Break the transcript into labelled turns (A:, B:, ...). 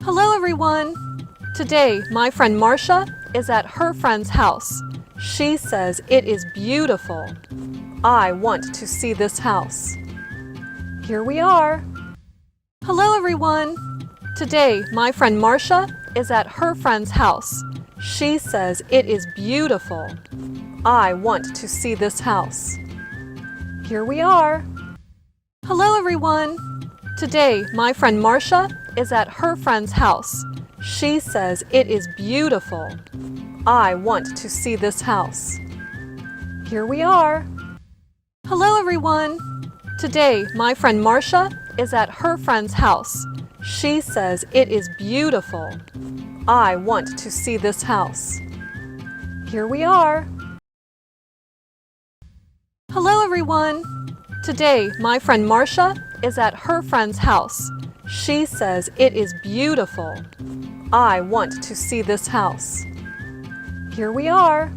A: Hello everyone! Today, my friend Marcia is at her friend's house. She says it is beautiful. I want to see this house. Here we are. Hello everyone! Today, my friend Marcia is at her friend's house. She says it is beautiful. I want to see this house. Here we are. Hello everyone! Today, my friend Marcia is at her friend's house. She says it is beautiful. I want to see this house. Here we are. Hello everyone! Today, my friend Marcia is at her friend's house. She says it is beautiful. I want to see this house. Here we are. Hello everyone! Today, my friend Marcia is at her friend's house. She says it is beautiful. I want to see this house. Here we are.